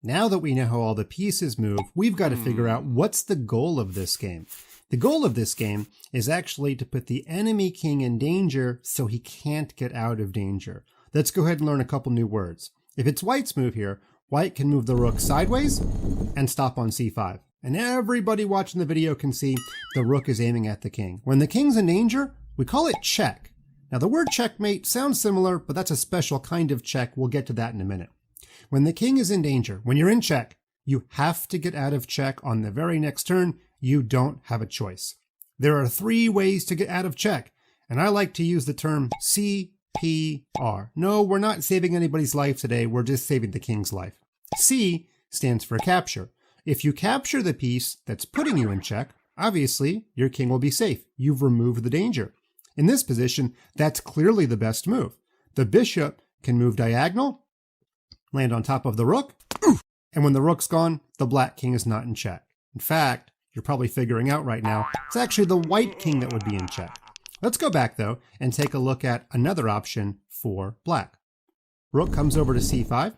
Now that we know how all the pieces move, we've got to figure out what's the goal of this game. The goal of this game is actually to put the enemy king in danger so he can't get out of danger. Let's go ahead and learn a couple new words. If it's white's move here, white can move the rook sideways and stop on c5. And everybody watching the video can see the rook is aiming at the king. When the king's in danger, we call it check. Now the word checkmate sounds similar, but that's a special kind of check. We'll get to that in a minute. When the king is in danger, when you're in check, you have to get out of check on the very next turn. You don't have a choice. There are 3 ways to get out of check, and I like to use the term CPR. No, we're not saving anybody's life today. We're just saving the king's life. C stands for capture. If you capture the piece that's putting you in check, obviously your king will be safe. You've removed the danger. In this position, that's clearly the best move. The bishop can move diagonal, land on top of the rook, and when the rook's gone, the black king is not in check. In fact, you're probably figuring out right now, it's actually the white king that would be in check. Let's go back though and take a look at another option for black. Rook comes over to c5.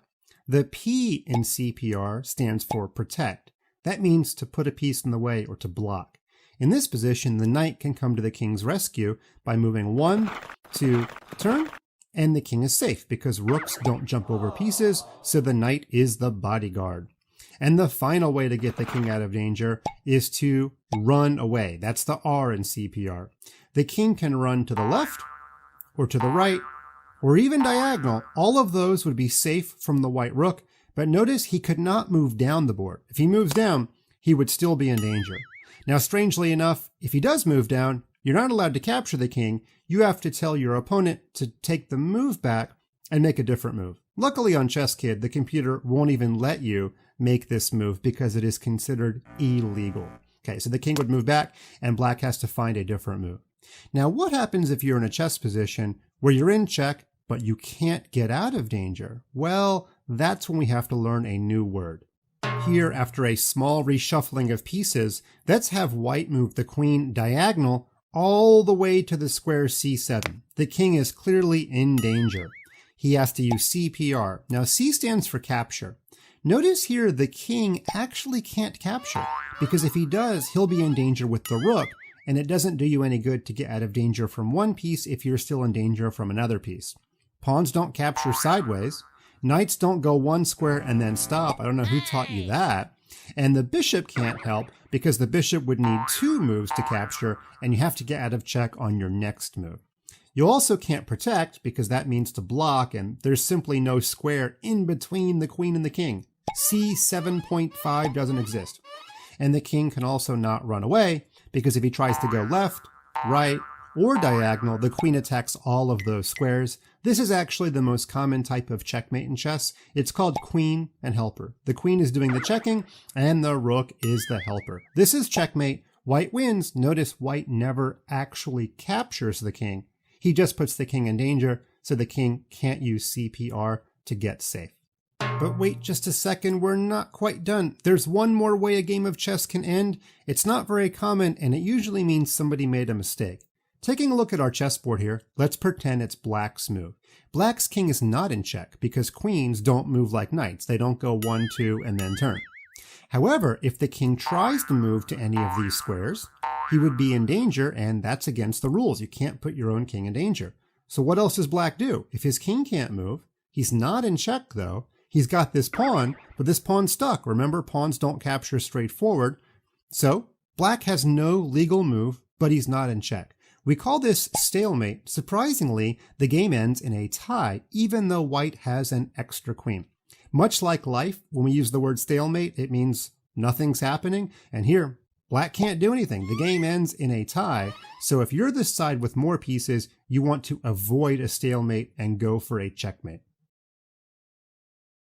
The P in CPR stands for protect. That means to put a piece in the way or to block. In this position, the knight can come to the king's rescue by moving 1, 2, turn, and the king is safe because rooks don't jump over pieces, so the knight is the bodyguard. And the final way to get the king out of danger is to run away. That's the R in CPR. The king can run to the left or to the right or even diagonal. All of those would be safe from the white rook, but notice he could not move down the board. If he moves down, he would still be in danger. Now, strangely enough, if he does move down, you're not allowed to capture the king. You have to tell your opponent to take the move back and make a different move. Luckily on Chess Kid, the computer won't even let you make this move because it is considered illegal. Okay, so the king would move back and black has to find a different move. Now, what happens if you're in a chess position where you're in check, but you can't get out of danger? Well, that's when we have to learn a new word. Here, after a small reshuffling of pieces, let's have white move the queen diagonal all the way to the square c7. The king is clearly in danger. He has to use CPR. Now, C stands for capture. Notice here the king actually can't capture, because if he does, he'll be in danger with the rook, and it doesn't do you any good to get out of danger from one piece if you're still in danger from another piece. Pawns don't capture sideways. Knights don't go 1 square and then stop. I don't know who taught you that. And the bishop can't help because the bishop would need 2 moves to capture, and you have to get out of check on your next move. You also can't protect because that means to block, and there's simply no square in between the queen and the king. C7.5 doesn't exist. And the king can also not run away because if he tries to go left, right, or diagonal, the queen attacks all of those squares. This is actually the most common type of checkmate in chess. It's called queen and helper. The queen is doing the checking and the rook is the helper. This is checkmate. White wins. Notice white never actually captures the king. He just puts the king in danger, so the king can't use CPR to get safe. But wait just a second, we're not quite done. There's one more way a game of chess can end. It's not very common, and it usually means somebody made a mistake. Taking a look at our chessboard here, let's pretend it's black's move. Black's king is not in check because queens don't move like knights. They don't go 1, 2, and then turn. However, if the king tries to move to any of these squares, he would be in danger, and that's against the rules. You can't put your own king in danger. So what else does black do? If his king can't move, he's not in check though. He's got this pawn, but this pawn's stuck. Remember, pawns don't capture straightforward. So black has no legal move, but he's not in check. We call this stalemate. Surprisingly, the game ends in a tie, even though white has an extra queen. Much like life, when we use the word stalemate, it means nothing's happening. And here, black can't do anything. The game ends in a tie. So if you're the side with more pieces, you want to avoid a stalemate and go for a checkmate.